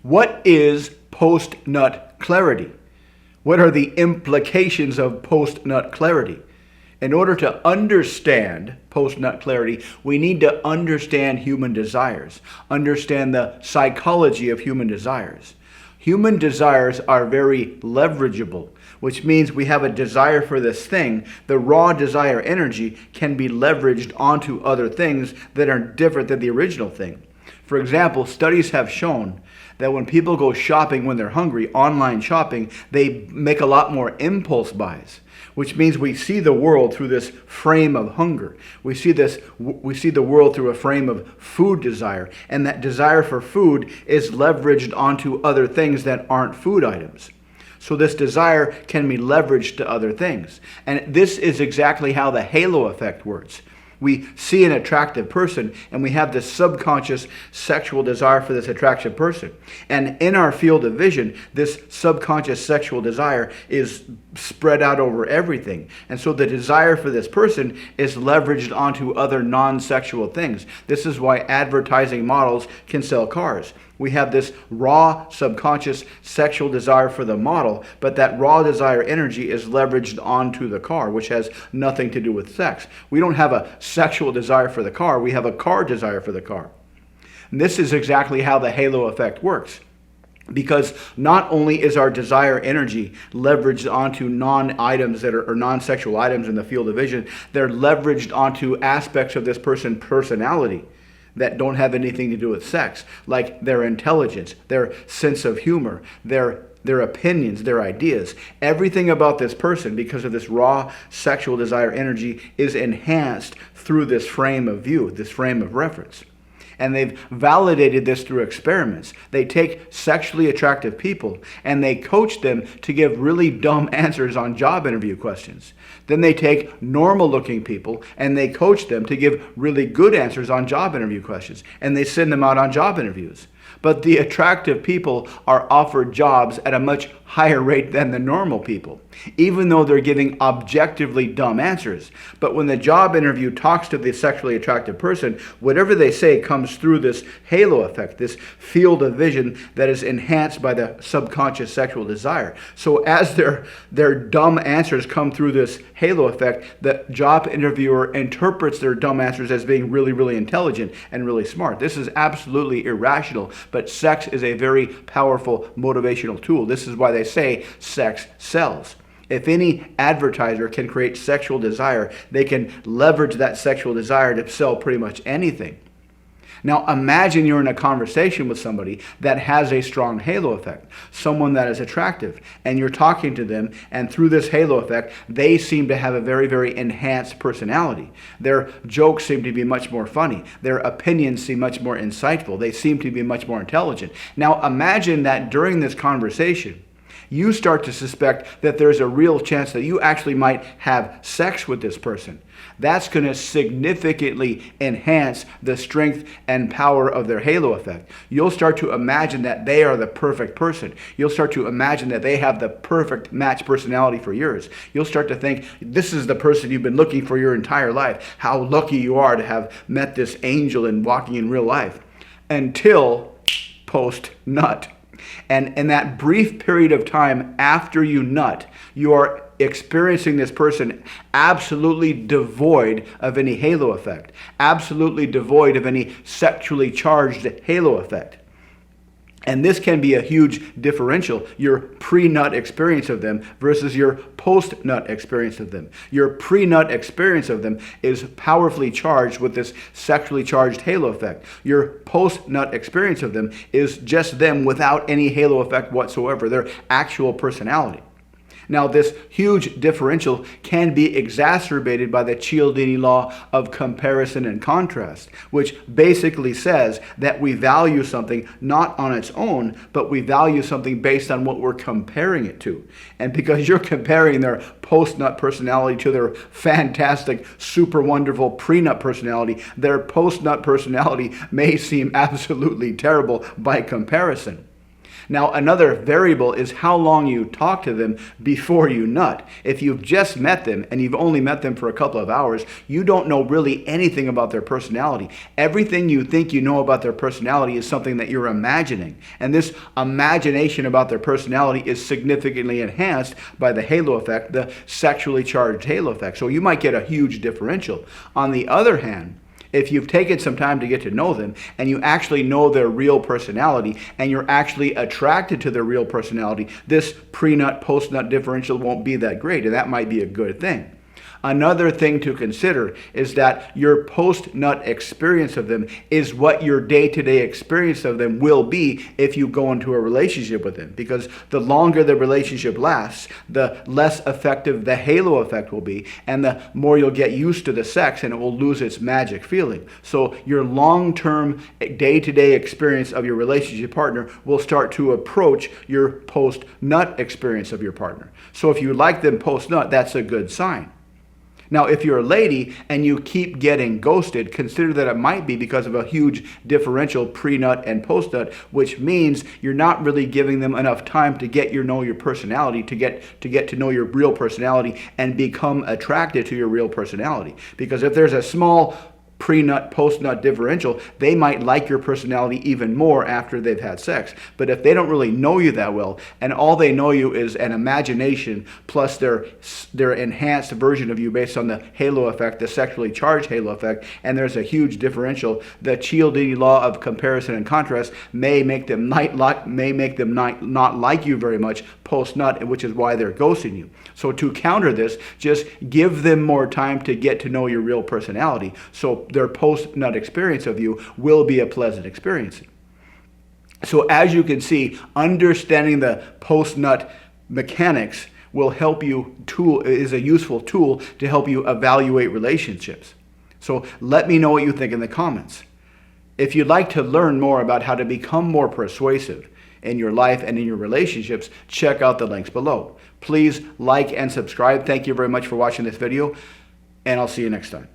What is post-nut clarity? What are the implications of post-nut clarity? In order to understand post-nut clarity, we need to understand human desires, understand the psychology of human desires. Human desires are very leverageable, which means we have a desire for this thing. The raw desire energy can be leveraged onto other things that are different than the original thing. For example, studies have shown that when people go shopping when they're hungry, online shopping, they make a lot more impulse buys, which means we see the world through this frame of hunger. We see the world through a frame of food desire, and that desire for food is leveraged onto other things that aren't food items. So this desire can be leveraged to other things. And this is exactly how the halo effect works. We see an attractive person and we have this subconscious sexual desire for this attractive person. And in our field of vision, this subconscious sexual desire is spread out over everything. And so the desire for this person is leveraged onto other non-sexual things. This is why advertising models can sell cars. We have this raw subconscious sexual desire for the model, but that raw desire energy is leveraged onto the car, which has nothing to do with sex. We don't have a sexual desire for the car, we have a car desire for the car. And this is exactly how the halo effect works. Because not only is our desire energy leveraged onto non-items that are non-sexual items in the field of vision, they're leveraged onto aspects of this person's personality that don't have anything to do with sex, like their intelligence, their sense of humor, their opinions, their ideas. Everything about this person, because of this raw sexual desire energy, is enhanced through this frame of view, this frame of reference. And they've validated this through experiments. They take sexually attractive people and they coach them to give really dumb answers on job interview questions. Then they take normal looking people and they coach them to give really good answers on job interview questions. And they send them out on job interviews. But the attractive people are offered jobs at a much higher rate than the normal people, even though they're giving objectively dumb answers. But when the job interview talks to the sexually attractive person, whatever they say comes through this halo effect, this field of vision that is enhanced by the subconscious sexual desire. So as their dumb answers come through this halo effect, the job interviewer interprets their dumb answers as being really, really intelligent and really smart. This is absolutely irrational, but sex is a very powerful motivational tool. This is why they say sex sells. If any advertiser can create sexual desire, they can leverage that sexual desire to sell pretty much anything. Now imagine you're in a conversation with somebody that has a strong halo effect, someone that is attractive, and you're talking to them, and through this halo effect, they seem to have a very, very enhanced personality. Their jokes seem to be much more funny. Their opinions seem much more insightful. They seem to be much more intelligent. Now imagine that during this conversation, you start to suspect that there's a real chance that you actually might have sex with this person. That's going to significantly enhance the strength and power of their halo effect. You'll start to imagine that they are the perfect person. You'll start to imagine that they have the perfect match personality for yours. You'll start to think, this is the person you've been looking for your entire life. How lucky you are to have met this angel and walking in real life. Until post-nut. And in that brief period of time after you nut, you are experiencing this person absolutely devoid of any halo effect, absolutely devoid of any sexually charged halo effect. And this can be a huge differential, your pre-nut experience of them versus your post-nut experience of them. Your pre-nut experience of them is powerfully charged with this sexually charged halo effect. Your post-nut experience of them is just them without any halo effect whatsoever, their actual personality. Now, this huge differential can be exacerbated by the Cialdini law of comparison and contrast, which basically says that we value something not on its own, but we value something based on what we're comparing it to. And because you're comparing their post-nut personality to their fantastic, super wonderful pre-nut personality, their post-nut personality may seem absolutely terrible by comparison. Now, another variable is how long you talk to them before you nut. If you've just met them and you've only met them for a couple of hours, you don't know really anything about their personality. Everything you think you know about their personality is something that you're imagining. And this imagination about their personality is significantly enhanced by the halo effect, the sexually charged halo effect. So you might get a huge differential. On the other hand, if you've taken some time to get to know them and you actually know their real personality and you're actually attracted to their real personality, this pre-nut, post-nut differential won't be that great, and that might be a good thing. Another thing to consider is that your post-nut experience of them is what your day-to-day experience of them will be if you go into a relationship with them. Because the longer the relationship lasts, the less effective the halo effect will be, and the more you'll get used to the sex and it will lose its magic feeling. So your long-term day-to-day experience of your relationship partner will start to approach your post-nut experience of your partner. So if you like them post-nut, that's a good sign. Now, if you're a lady and you keep getting ghosted, consider that it might be because of a huge differential pre-nut and post-nut, which means you're not really giving them enough time to get to know your personality, to get to know your real personality and become attracted to your real personality. Because if there's a small pre-nut, post-nut differential, they might like your personality even more after they've had sex. But if they don't really know you that well, and all they know you is an imagination plus their enhanced version of you based on the halo effect, the sexually charged halo effect, and there's a huge differential, the Cialdini law of comparison and contrast may make them not like you very much post-nut, which is why they're ghosting you. So to counter this, just give them more time to get to know your real personality. So their post-nut experience of you will be a pleasant experience. So as you can see, understanding the post-nut mechanics will help you, is a useful tool to help you evaluate relationships. So let me know what you think in the comments. If you'd like to learn more about how to become more persuasive in your life and in your relationships, check out the links below. Please like and subscribe. Thank you very much for watching this video, and I'll see you next time.